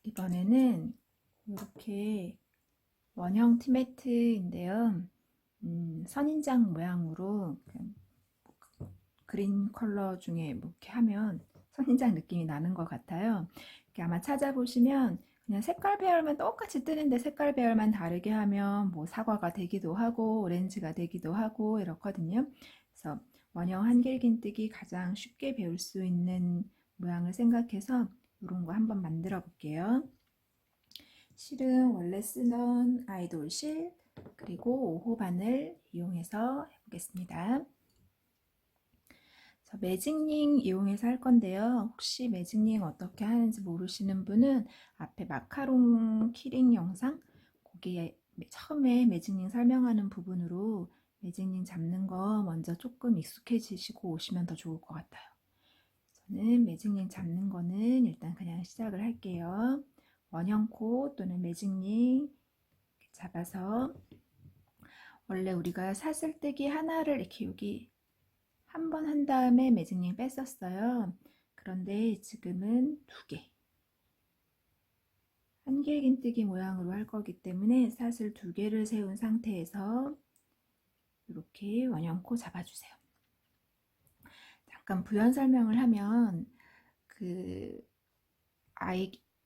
이번에는 이렇게 원형 티매트인데요. 선인장 모양으로 그린 컬러 중에 뭐 이렇게 하면 선인장 느낌이 나는 것 같아요. 이렇게 아마 찾아보시면 그냥 색깔 배열만 똑같이 뜨는데 색깔 배열만 다르게 하면 뭐 사과가 되기도 하고 오렌지가 되기도 하고 이렇거든요. 그래서 원형 한길긴뜨기 가장 쉽게 배울 수 있는 모양을 생각해서 이런 거 한번 만들어 볼게요. 실은 원래 쓰던 아이돌 실 그리고 5호 바늘 이용해서 해보겠습니다. 매직링 이용해서 할 건데요. 혹시 매직링 어떻게 하는지 모르시는 분은 앞에 마카롱 키링 영상 거기에 처음에 매직링 설명하는 부분으로 매직링 잡는 거 먼저 조금 익숙해지시고 오시면 더 좋을 것 같아요. 저는 매직링 잡는 거는 일단 그냥 시작을 할게요. 원형코 또는 매직링 잡아서 원래 우리가 사슬뜨기 하나를 이렇게 여기 한 번 한 다음에 매직링 뺐었어요. 그런데 지금은 두 개. 한길긴뜨기 모양으로 할 거기 때문에 사슬 두 개를 세운 상태에서 이렇게 원형코 잡아주세요. 잠깐 부연 설명을 하면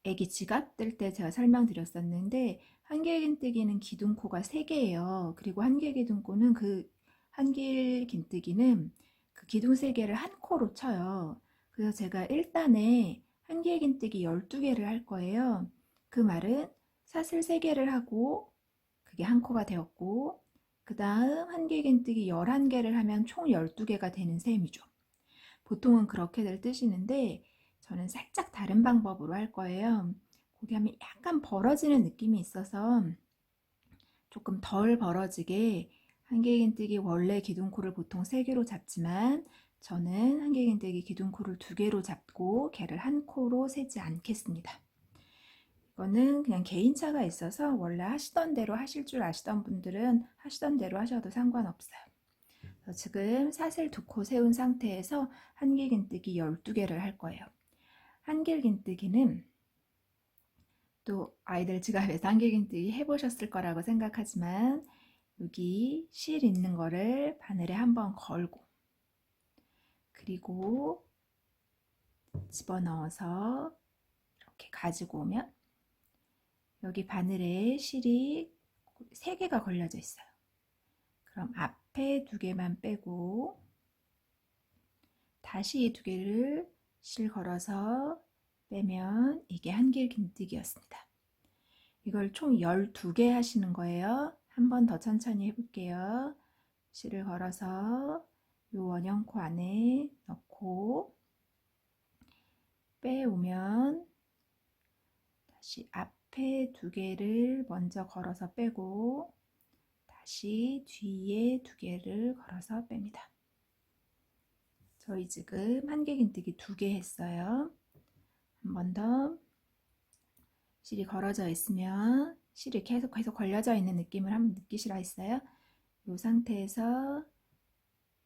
애기 지갑 뜰 때 제가 설명드렸었는데 한길긴뜨기는 기둥코가 3개예요. 그리고 한길긴뜨기는 그 기둥 3개를 한 코로 쳐요. 그래서 제가 1단에 한길긴뜨기 12개를 할 거예요. 그 말은 사슬 3개를 하고 그게 한 코가 되었고 그 다음 한길긴뜨기 11개를 하면 총 12개가 되는 셈이죠. 보통은 그렇게들 뜨시는데 저는 살짝 다른 방법으로 할 거예요. 거기 하면 약간 벌어지는 느낌이 있어서 조금 덜 벌어지게 한길긴뜨기 원래 기둥코를 보통 3개로 잡지만 저는 한길긴뜨기 기둥코를 2개로 잡고 걔를 한 코로 세지 않겠습니다. 이거는 그냥 개인차가 있어서 원래 하시던 대로 하실 줄 아시던 분들은 하시던 대로 하셔도 상관없어요. 지금 사슬 2코 세운 상태에서 한길긴뜨기 12개를 할 거예요. 한길긴뜨기는 또 아이들 지갑에서 한길긴뜨기 해보셨을 거라고 생각하지만 여기 실 있는 거를 바늘에 한번 걸고 그리고 집어넣어서 이렇게 가지고 오면 여기 바늘에 실이 3개가 걸려져 있어요. 그럼 앞에 2개만 빼고 다시 이 2개를 실 걸어서 빼면 이게 한길긴뜨기였습니다. 이걸 총 12개 하시는 거예요. 한 번 더 천천히 해볼게요. 실을 걸어서 이 원형코 안에 넣고 빼오면 다시 앞에 2개를 먼저 걸어서 빼고 다시 뒤에 2개를 걸어서 뺍니다. 저희 지금 한길긴뜨기 2개 했어요. 한 번 더 실이 걸어져 있으면 실이 계속 걸려져 있는 느낌을 한번 느끼시라 했어요. 이 상태에서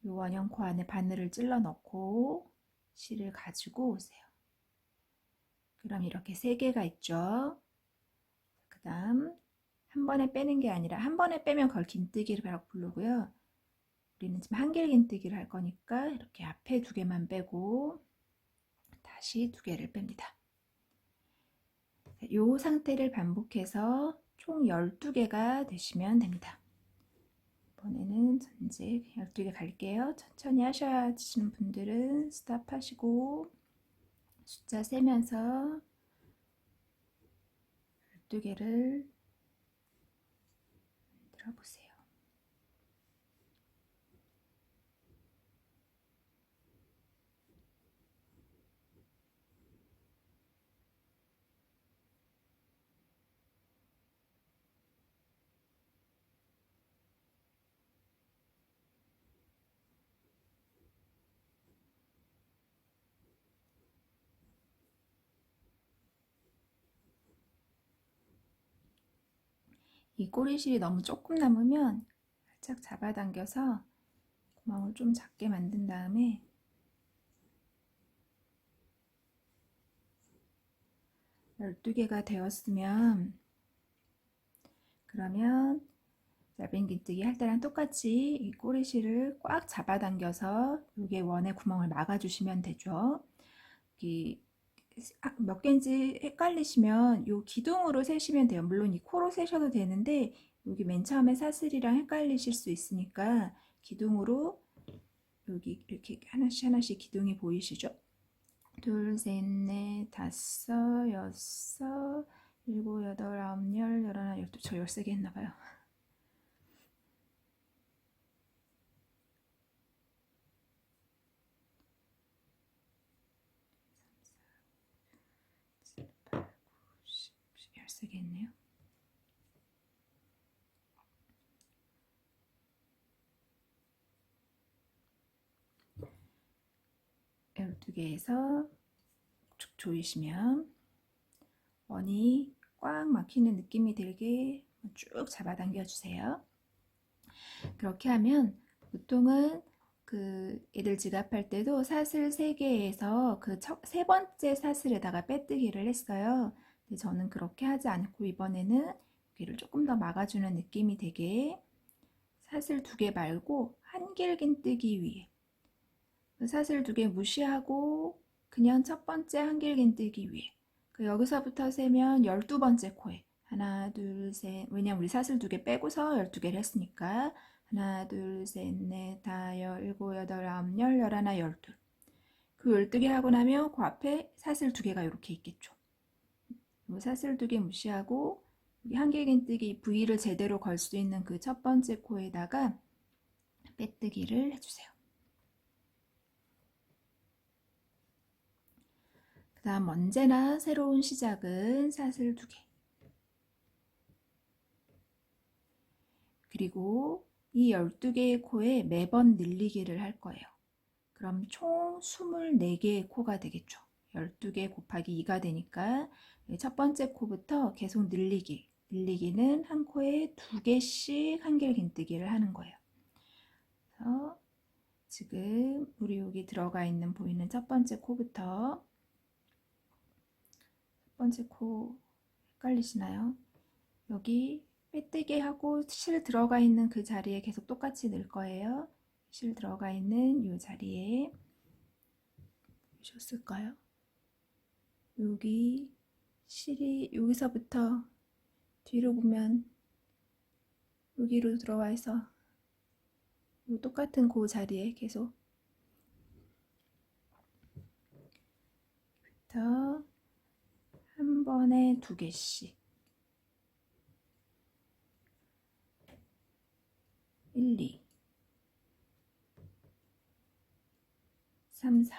이 원형코 안에 바늘을 찔러 넣고 실을 가지고 오세요. 그럼 이렇게 3개가 있죠. 그 다음 한 번에 빼는 게 아니라 한 번에 빼면 그걸 긴뜨기라고 부르고요. 우리는 지금 한길긴뜨기를 할 거니까 이렇게 앞에 2개만 빼고 다시 2개를 뺍니다. 이 상태를 반복해서 총 12개가 되시면 됩니다. 이번에는 이제 12개 갈게요. 천천히 하시는 분들은 스탑 하시고 숫자 세면서 12개를 만들어 보세요. 이 꼬리실이 너무 조금 남으면 살짝 잡아당겨서 구멍을 좀 작게 만든 다음에 12개가 되었으면 그러면 날뱅긴뜨기 할 때랑 똑같이 이 꼬리실을 꽉 잡아당겨서 여기에 원의 구멍을 막아주시면 되죠. 몇 개인지 헷갈리시면 요 기둥으로 세시면 돼요. 물론 이 코로 세셔도 되는데 여기 맨 처음에 사슬이랑 헷갈리실 수 있으니까 기둥으로 여기 이렇게 하나씩 하나씩 기둥이 보이시죠? 둘, 셋, 넷, 다섯, 여섯, 일곱, 여덟, 아홉, 열, 열하나, 열두. 저 13개 했나봐요. 열세 개 했네요. 12개에서 쭉 조이시면 원이 꽉 막히는 느낌이 들게 쭉 잡아당겨 주세요. 그렇게 하면 보통은 그 애들 지갑할 때도 사슬 3개에서 그 세 번째 사슬에다가 빼뜨기를 했어요. 근데 저는 그렇게 하지 않고 이번에는 여기를 조금 더 막아주는 느낌이 되게 사슬 2개 말고 한길긴뜨기 위에 사슬 2개 무시하고 그냥 첫 번째 한길긴뜨기 위에 여기서부터 세면 12번째 코에 하나 둘 셋, 왜냐면 우리 사슬 2개 빼고서 12개를 했으니까 하나 둘 셋 넷 다 일곱 여덟 아홉 열 열하나 열둘. 그 12개 하고 나면 그 앞에 사슬 2개가 이렇게 있겠죠. 사슬 2개 무시하고 여기 한길긴뜨기 V를 제대로 걸 수 있는 그 첫 번째 코에다가 빼뜨기를 해주세요. 그 다음 언제나 새로운 시작은 사슬 2개. 그리고 이 12개의 코에 매번 늘리기를 할 거예요. 그럼 총 24개의 코가 되겠죠. 12개 곱하기 2가 되니까 첫 번째 코부터 계속 늘리기. 늘리기는 한 코에 2개씩 한길긴뜨기를 하는 거예요. 그래서 지금 우리 여기 들어가 있는 보이는 첫 번째 코부터 첫 번째 코 헷갈리시나요? 여기 빼뜨기 하고 실 들어가 있는 그 자리에 계속 똑같이 넣을 거예요. 실 들어가 있는 이 자리에 보셨을까요? 여기 실이 여기서부터 뒤로 보면 여기로 들어와서 똑같은 그 자리에 계속 부터 한 번에 2개씩 1, 2, 3, 4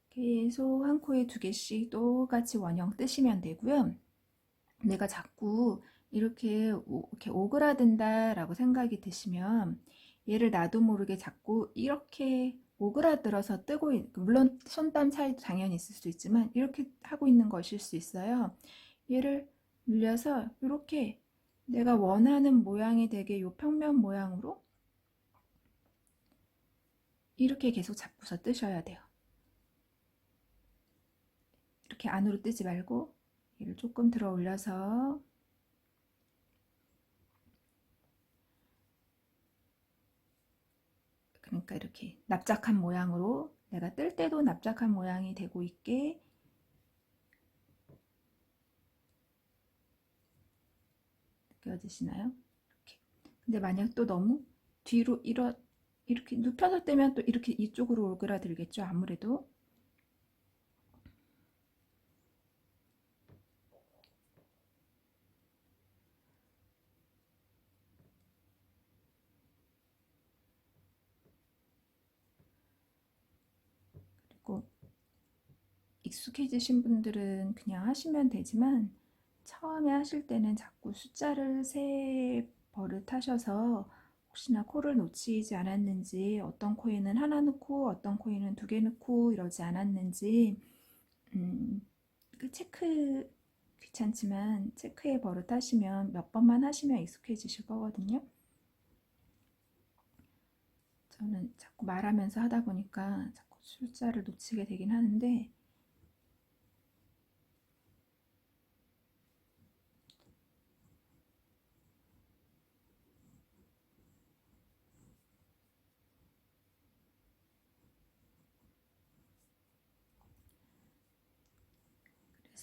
계속 한 코에 2개씩 똑같이 원형 뜨시면 되고요. 내가 자꾸 이렇게 오그라든다 라고 생각이 드시면 얘를 나도 모르게 자꾸 이렇게 오그라들어서 뜨고 물론 손땀 차이도 당연히 있을 수 있지만 이렇게 하고 있는 것일 수 있어요. 얘를 늘려서 이렇게 내가 원하는 모양이 되게 요 평면 모양으로 이렇게 계속 잡고서 뜨셔야 돼요. 이렇게 안으로 뜨지 말고 얘를 조금 들어 올려서 그러니까 이렇게 납작한 모양으로 내가 뜰 때도 납작한 모양이 되고 있게 느껴지시나요? 이렇게. 근데 만약 또 너무 뒤로 이렇게 눕혀서 뜨면 또 이렇게 이쪽으로 오그라들겠죠, 아무래도. 그리고 익숙해지신 분들은 그냥 하시면 되지만 처음에 하실 때는 자꾸 숫자를 세 버릇하셔서 혹시나 코를 놓치지 않았는지 어떤 코에는 하나 넣고 어떤 코에는 2개 넣고 이러지 않았는지 그 체크 귀찮지만 체크해 버릇하시면 몇 번만 하시면 익숙해지실 거거든요. 저는 자꾸 말하면서 하다 보니까 자꾸 숫자를 놓치게 되긴 하는데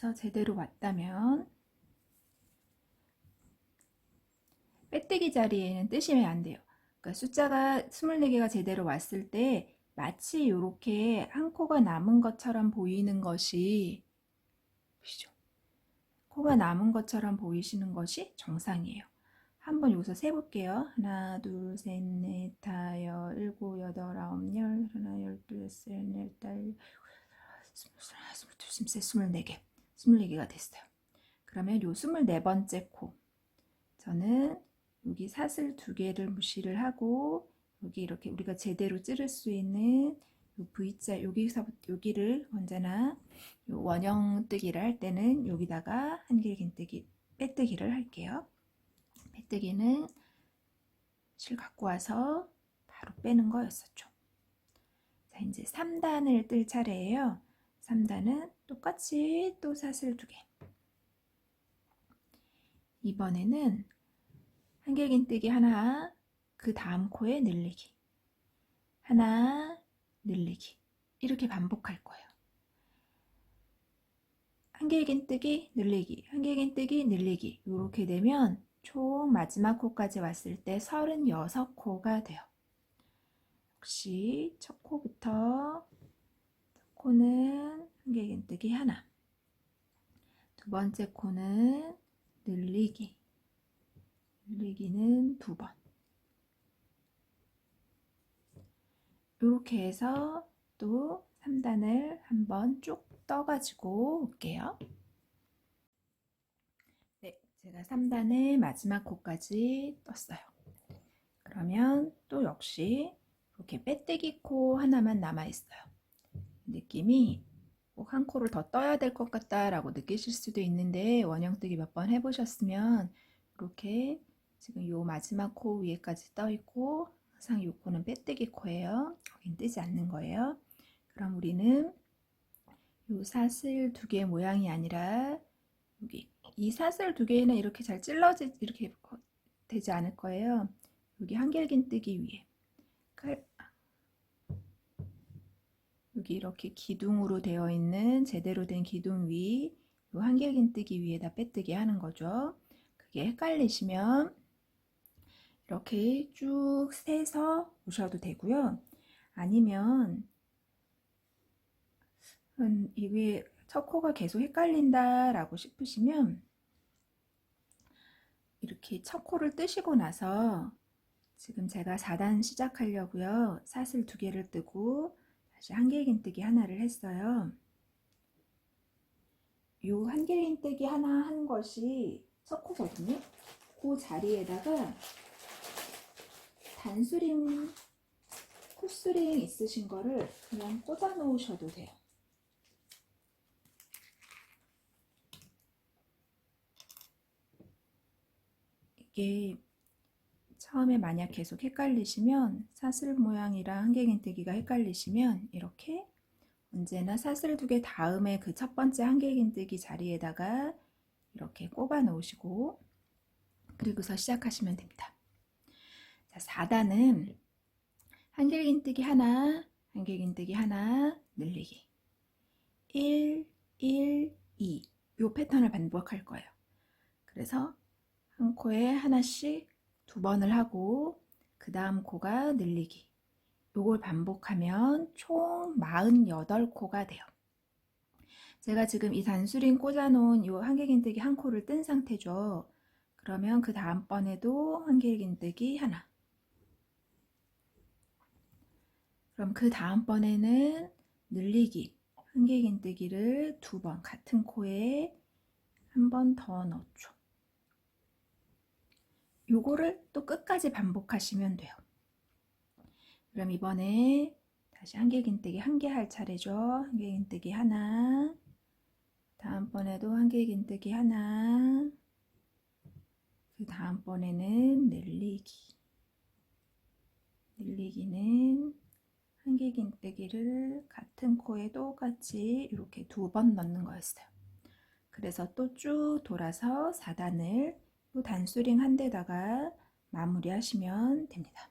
그래서 제대로 왔다면 빼뜨기 자리에는 뜨시면 안 돼요. 그러니까 숫자가 24개가 제대로 왔을 때 마치 이렇게 한 코가 남은 것처럼 보이는 것이 보시죠. 코가 남은 것처럼 보이시는 것이 정상이에요. 한번 여기서 세볼게요. 하나, 둘, 셋, 넷, 다, 여, 일곱, 여덟, 아홉, 열, 하나, 열두, 여섯, 넷, 다, 스물하나, 스물둘, 스물셋, 24개. 24개가 됐어요. 그러면 요 24번째 코. 저는 여기 사슬 2개를 무시를 하고 여기 이렇게 우리가 제대로 찌를 수 있는 요 V자 여기서부터 여기를 언제나 요 원형뜨기를 할 때는 여기다가 한길긴뜨기 빼뜨기를 할게요. 빼뜨기는 실 갖고 와서 바로 빼는 거였었죠. 자, 이제 3단을 뜰 차례예요. 3단은 똑같이 또 사슬 2개. 이번에는 한길긴뜨기 하나, 그 다음 코에 늘리기, 하나, 늘리기, 이렇게 반복할 거예요. 한길긴뜨기, 늘리기, 한길긴뜨기, 늘리기, 이렇게 되면 총 마지막 코까지 왔을 때 36코가 돼요. 역시 첫 코부터 첫 코는 한길긴뜨기 하나, 두 번째 코는 늘리기, 늘리기는 2번. 이렇게 해서 또 3단을 한번 쭉 떠가지고 올게요. 네, 제가 3단의 마지막 코까지 떴어요. 그러면 또 역시 이렇게 빼뜨기 코 하나만 남아있어요. 느낌이 꼭 한 코를 더 떠야 될 것 같다라고 느끼실 수도 있는데 원형뜨기 몇 번 해보셨으면 이렇게 지금 요 마지막 코 위에까지 떠 있고 항상 요 코는 빼뜨기 코예요. 여긴 뜨지 않는 거예요. 그럼 우리는 요 사슬 2개 모양이 아니라 여기 이 사슬 2개는 이렇게 잘 찔러지 이렇게 되지 않을 거예요. 여기 한길긴뜨기 위에 여기 이렇게 기둥으로 되어 있는 제대로 된 기둥 위 요 한길긴뜨기 위에다 빼뜨기 하는 거죠. 그게 헷갈리시면 이렇게 쭉 세서 오셔도 되고요. 아니면 이게 첫 코가 계속 헷갈린다 라고 싶으시면 이렇게 첫 코를 뜨시고 나서 지금 제가 4단 시작하려고요. 사슬 2개를 뜨고 다시 한길긴뜨기 하나를 했어요. 요 한길긴뜨기 하나 한 것이 첫 코거든요. 그 자리에다가 단수링, 콧수링 있으신 거를 그냥 꽂아 놓으셔도 돼요. 이게 처음에 만약 계속 헷갈리시면 사슬 모양이랑 한길긴뜨기가 헷갈리시면 이렇게 언제나 사슬 2개 다음에 그 첫 번째 한길긴뜨기 자리에다가 이렇게 꼽아 놓으시고 그리고서 시작하시면 됩니다. 자, 4단은 한길긴뜨기 하나, 한길긴뜨기 하나, 늘리기 1, 1, 2 이 패턴을 반복할 거예요. 그래서 한 코에 하나씩 2번을 하고 그 다음 코가 늘리기 요걸 반복하면 총 48코가 돼요. 제가 지금 이 단수링 꽂아놓은 이 한길긴뜨기 한 코를 뜬 상태죠. 그러면 그 다음번에도 한길긴뜨기 하나. 그럼 그 다음번에는 늘리기 한길긴뜨기를 2번 같은 코에 한 번 더 넣죠. 요거를 또 끝까지 반복하시면 돼요. 그럼 이번에 다시 한길긴뜨기 한 개 할 차례죠. 한길긴뜨기 하나, 다음번에도 한길긴뜨기 하나, 그 다음번에는 늘리기. 늘리기는 한길긴뜨기를 같은 코에 똑같이 이렇게 2번 넣는 거였어요. 그래서 또 쭉 돌아서 4단을 또 단수링 한 대다가 마무리 하시면 됩니다.